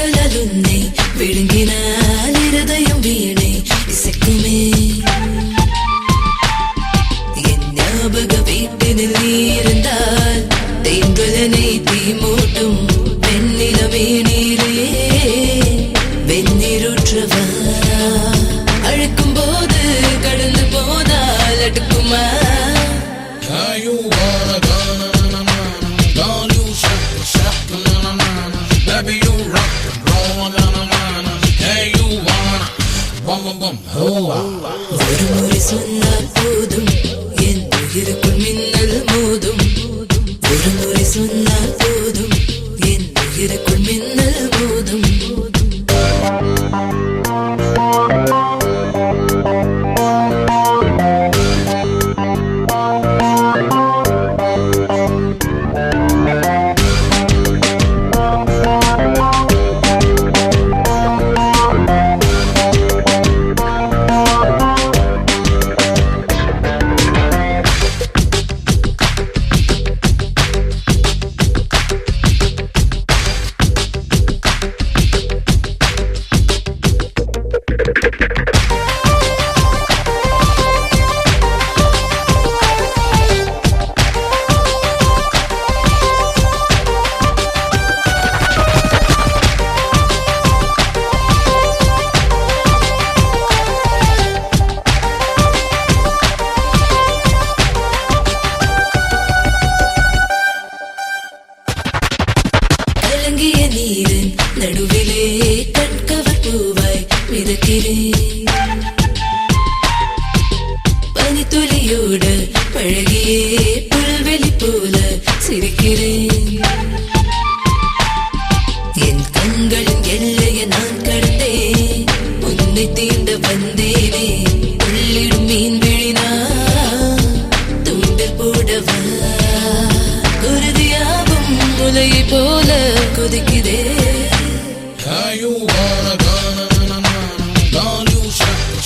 கண்களலுன்னை விழுங்கினால் இருதயம் வீணை இசைக்குமே என் ஞாபக வீட்டினில் நீ இருந்தால் தேம்பலனை தீ மூட்டும் வெண்ணிலமே நீரே வெந்நீருற்றவா அழைக்கும் போது கடந்து போனால் அடுக்குமா Baby, you rock and roll, na na na na. Hey, you wanna, bum bum bum, hoa. ஒரு முறை சொன்னால் போதும் என் உயிருக்குள் மின்னல் மோதும் ஒரு முறை சொன்னால் போதும் என் உயிருக்குள் மின்னல் மோதும் நீரின் நடுவிலே கண்கவர் பூவாய் மிதக்கிறேன் பனித்துளியோடு பழகியே புல்வெளி போல சிரிக்கிறேன் என் கண்களின் எல்லையை நான் கடந்தேன் உன்னை தீண்ட வந்தேனே உள்ளிடும் மீன் விழினா தூண்டில் போடவா குருதியாகும் முலையை போல கொதிக்குதே Hey, you wanna go, na na na na. Girl, you shake,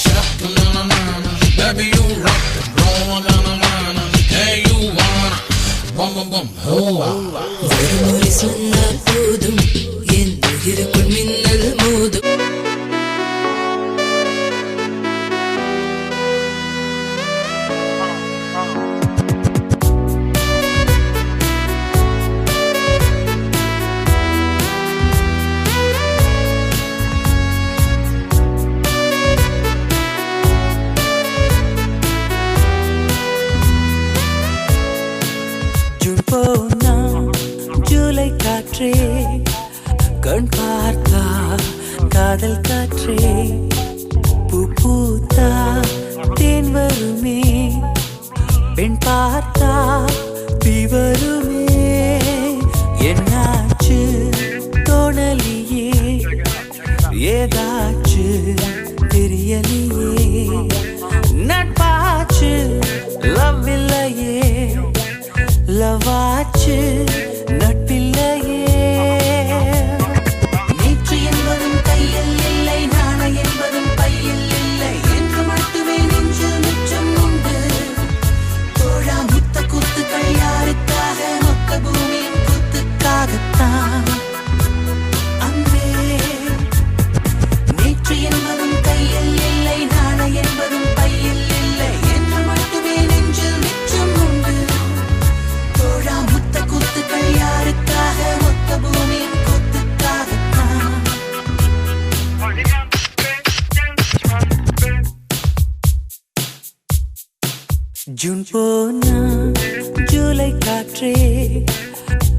na na na na. Baby, you rock and roll, na na na na. Hey, you wanna, bum bum bum, hoa. ஒரு முறை சொன்னால் போதும் என் உயிருக்குள் மின்னல் மோதும் ஜூலை காற்றே கண் பார்த்தா காதல் காற்றே பூ பூத்தா தேன் வருமே பெண் பார்த்தா தீ வருமே என்னாச்சு தோணலியே ஏதாச்சு தெரியலையே நட்பாச்சு லவ் இல்லையே லவாச்சு நட்பில்லையே நேற்று என்பதும் கையில் இல்லை நாளை என்பதும் பையில் இல்லை என்று மட்டுமே நெஞ்சில் மிச்சம் உண்டு தோழா முத்த குத்துக்கள் யாருக்காக மொத்த பூமியின் குத்துக்காகத்தான் அன்பே நேற்று என்பதும் கையில் இல்லை நாளை என்பதும் பையில் இல்லை என்று மட்டுமே நெஞ்சில் மிச்சம் உண்டு தோழா முத்த குத்துக்கள் யாருக்காக மொத்த பூமியின் குத்துக்காகத்தான் ஜூன் போனா ஜூலை காற்றே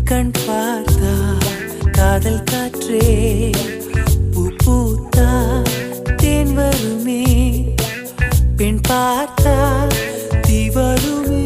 கண் பார்த்தா காதல் காற்றே பூ பூத்தா தேன் வருமே பெண் பார்த்தா தீ வருமே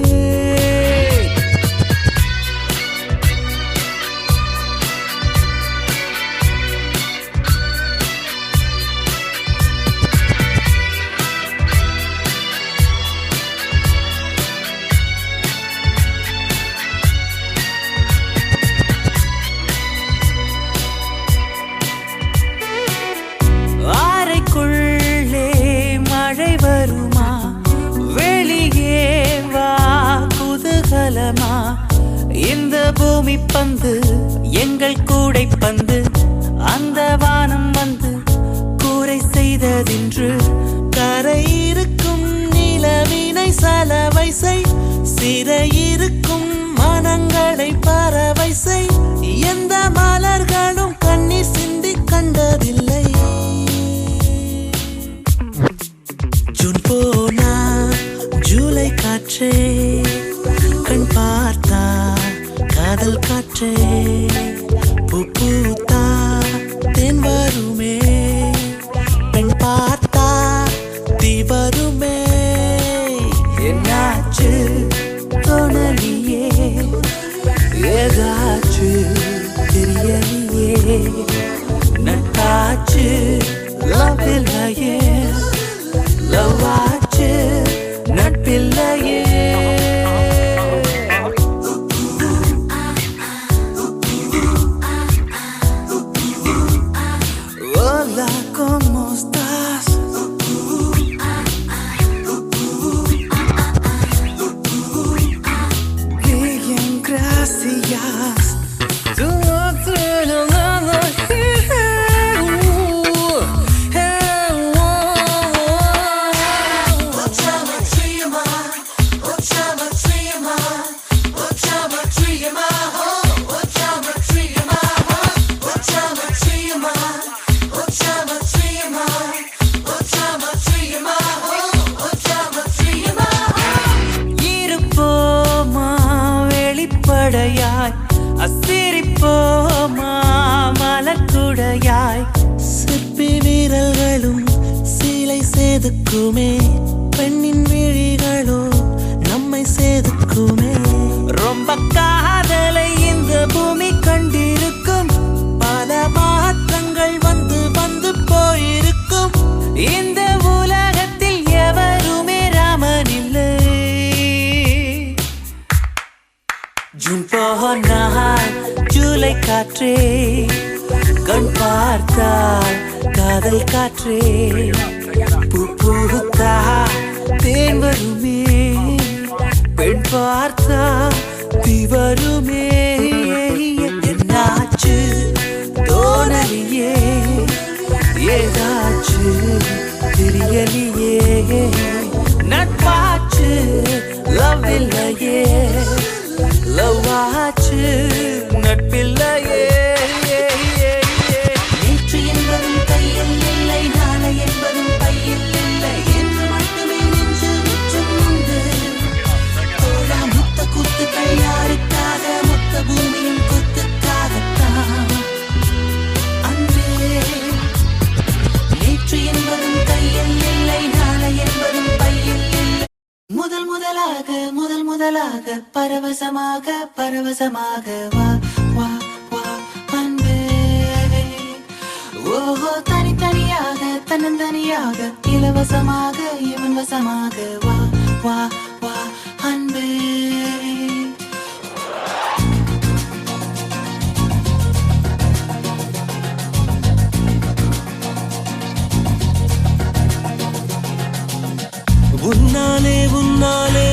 அறைக்குள்ளே மழை வருமா வெளியே வா குதூகலமா இந்த பூமி பந்து எங்கள் கூடை பந்து அந்த சலவை செய், சிறையிருக்கும் மனங்களை பறவை செய். எந்த மலர்களும் கண்ணீர் சிந்தி கண்டதில்லை. ஜூன் போனா ஜூலை காற்றே, கண் பார்த்தா காதல் காற்றே, பூ பூத்தா தேன் வருமே, பெண் பார்த்தா தீ வருமே. என்னாச்சு தோணலியே, ஏதாச்சு தெரியலையே, நட்டாச்சு லவ் இல்லையே, லவ் ஆச்சு நட்பில்லையே. Hola, ¿cómo estás? Bien, gracias. அசிரிப்போமா மலக்குடையாய், சிற்பி வீரர்களும் சீலை சேதுக்குமே, பெண்ணின் விழிகளோ நம்மை சேதுக்குமே. ரொம்ப காதலை இந்த பூமி கண்டிருக்கும், பல மாற்றங்கள் வந்து வந்து போயிருக்கும். இந்த உலகத்தில் எவருமே ராமன் இல்லை. ஜூன் போனால் ஜூலை காற்றே, கண் பார்த்தால் காதல் காற்றே, பூ பூத்தா தேன் வருமே, பெண் பார்த்தா தீ வருமே. என்னாச்சு தோணலியே, ஏதாச்சு தெரியலையே, நட்பாச்சு லவ் இல்லையே, லவ் ஆச்சு நட்பில்லையே. நேற்று என்பதும் கையில் இல்லை, நாளை என்பதும் பையில் இல்லை என்று மட்டுமே நெஞ்சில் மிச்சம் உண்டு. தோழா முத்த குத்துக்கள் யாருக்காக, மொத்த பூமியின் குத்துக்காகத்தான் அன்பே. நேற்று என்பதும் கையில் இல்லை, நாளை என்பதும் பையில் இல்லை. முதல் முதலாக பரவசமாக பரவசமாக வா வா வா அன்பே. ஓஹோ தனித்தனியாக தன்னந்தனியாக இலவசமாக இவன் வசமாக வா வா வா அன்பே. உன்னாலே உன்னாலே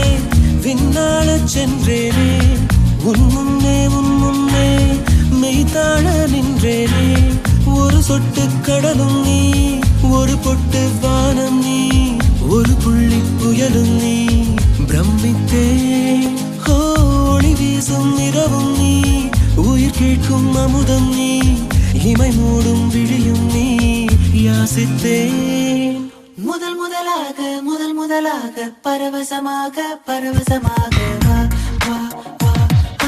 விண்ணாளச் சென்றேனே, உன் முன்னே மெய்தாழ நின்றேனே. ஒரு சொட்டு கடலும் நீ, ஒரு பொட்டு வானம் நீ, ஒரு புள்ளி புயலும் நீ. பிரமித்தேன் ஒளி வீசும் இரவும் நீ, உயிர் கேட்கும் அமுதம் நீ, இமை மூடும் விழியும் நீ. யாசித்தேன் முதல் முதலாக பரவசமாக பரவசமாக வா வா வா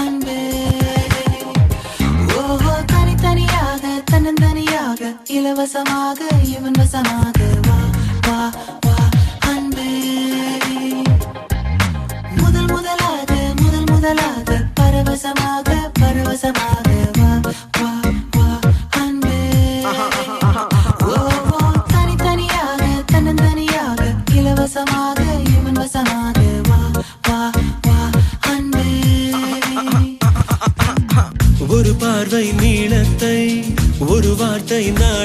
அன்பே. ஓஹோ தனித்தனியாக தன்னந்தனியாக இலவசமாக இவன் வசமாக வா வா வா அன்பே. முதல் முதலாக பரவசமாக பரவசமாக வா வா வா அன்பே. ஓஹோ தனித்தனியாக தன்னந்தனியாக இலவசமாக இவன் வசமாக வா வா வா அன்பே. ஒரு பார்வை நீளத்தை, ஒரு வார்த்தை நான்